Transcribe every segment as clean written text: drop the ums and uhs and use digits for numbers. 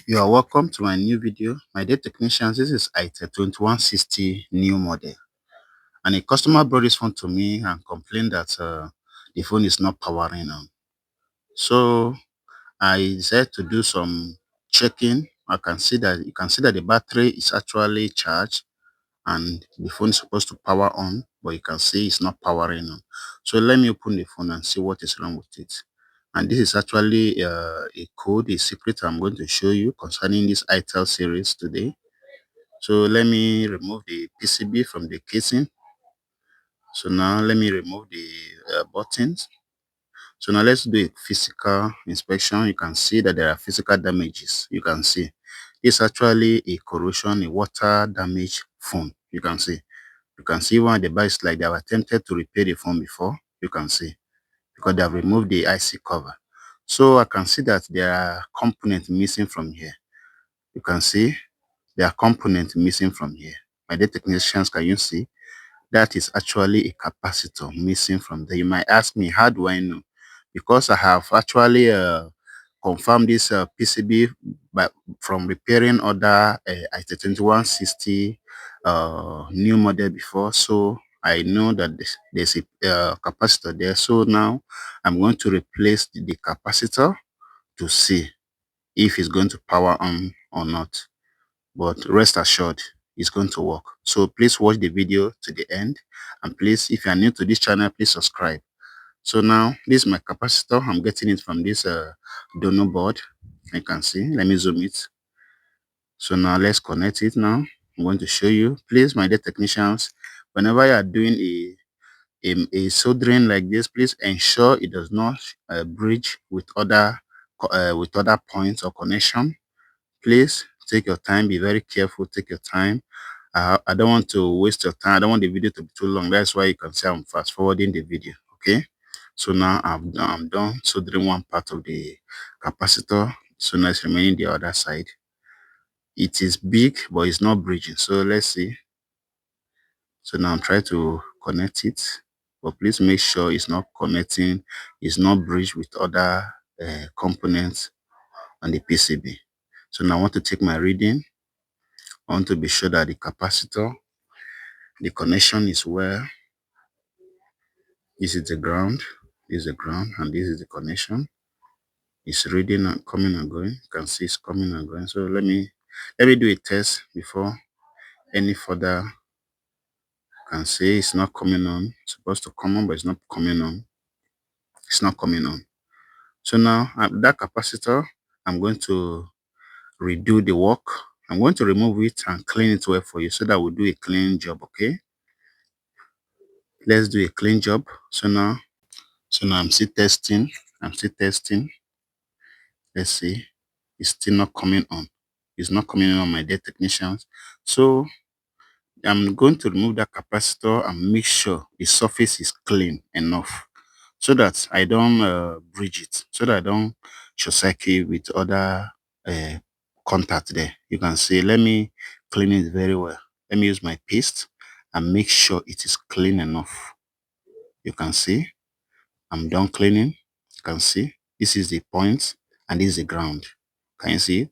You are welcome to my new video. My dear technicians, this is Itel 2160 new model. And a customer brought this phone to me and complained that the phone is not powering on. So I decided to do some checking. You can see that the battery is actually charged and the phone is supposed to power on, but you can see it's not powering on. So let me open the phone and see what is wrong with it. And this is actually a code, a secret I'm going to show you concerning this Itel series today. So let me remove the PCB from the casing. So now let me remove the buttons. So now let's do a physical inspection. You can see that there are physical damages. You can see it's actually a corrosion, a water damage phone. You can see. You can see one of the bikes like they have attempted to repair the phone before. You can see because they have removed the IC cover. So I can see that there are components missing from here. You can see there are components missing from here. My dear technicians, can you see? That is actually a capacitor missing from there. You might ask me, how do I know? Because I have actually confirmed this PCB from repairing other IT2160 new model before. So I know that there's a capacitor there. So now I'm going to replace the capacitor to see if it's going to power on or not. But rest assured, it's going to work. So please watch the video to the end, and please, if you are new to this channel, please subscribe. So now this is my capacitor. I'm getting it from this donor board. You can see. Let me zoom it. So now let's connect it. Now I'm going to show you. Please, my dear technicians, whenever you are doing a soldering like this, please ensure it does not bridge with other points or connection. Please take your time, be very careful, take your time. I don't want to waste your time. I don't want the video to be too long. That's why you can see I'm fast forwarding the video. Okay, so now I'm done soldering one part of the capacitor. So now it's remaining the other side. It is big, but it's not bridging. So let's see. So now I'm trying to connect it, but please make sure it's not connecting, it's not bridged with other components on the PCB. So now I want to take my reading. I want to be sure that the capacitor, the connection is well. This is the ground, this is the ground, and this is the connection. It's reading and coming and going. You can see it's coming and going. So let me do a test before any further. You can see it's not coming on. It's supposed to come on, but it's not coming on. It's not coming on. So now that capacitor, I'm going to redo the work. I'm going to remove it and clean it well for you so that we'll do a clean job. Okay, let's do a clean job. So now I'm still testing. Let's see. It's still not coming on. It's not coming on, my dear technicians. So I'm going to remove that capacitor and make sure the surface is clean enough so that I don't bridge it, so that I don't short circuit with other uh, contact there. You can see, let me clean it very well. Let me use my paste and make sure it is clean enough. You can see I'm done cleaning. You can see this is the point and this is the ground. Can you see it?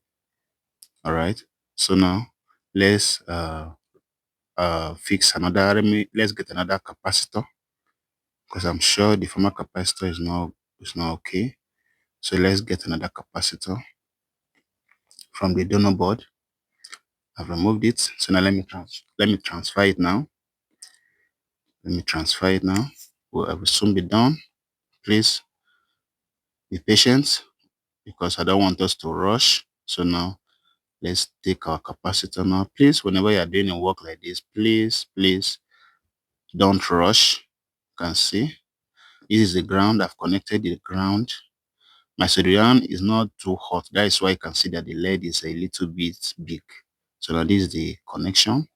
All right. So now let's fix another. Let's get another capacitor because I'm sure the former capacitor is not okay. So let's get another capacitor from the donor board. I've removed it. So now let me transfer it now. Let me transfer it now. I will soon be done. Please be patient because I don't want us to rush. So now let's take our capacitor now. Please, whenever you are doing a work like this, please don't rush. You can see this is the ground. I've connected the ground. My soldering is not too hot. That is why you can see that the lead is a little bit big. So now this is the connection.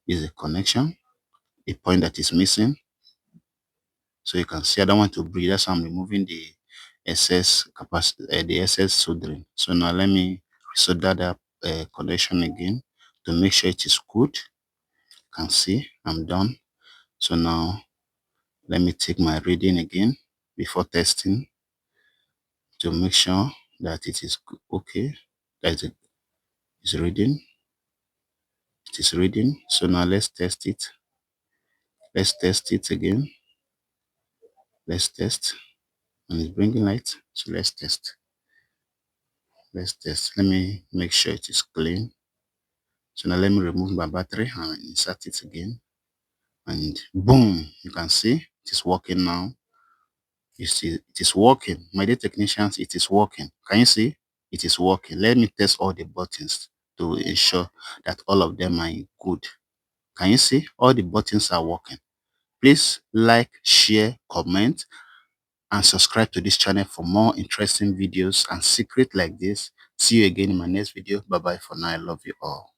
This is the connection. A point that is missing. So you can see I don't want to breathe. That's why I'm removing the excess capacity, the excess soldering. So now let me solder that connection again to make sure it is good. You can see I'm done. So now let me take my reading again before testing to make sure that it is okay, Guys, it's reading. It is reading. So now let's test it. Let's test it again. Let's test. And it's bringing light. So let's test. Let's test. Let me make sure it is clean. So now let me remove my battery and insert it again. And boom, you can see it is working now. You see, it is working. My dear technicians, it is working. Can you see? It is working. Let me test all the buttons to ensure that all of them are good. Can you see? All the buttons are working. Please like, share, comment, and subscribe to this channel for more interesting videos and secrets like this. See you again in my next video. Bye bye for now. I love you all.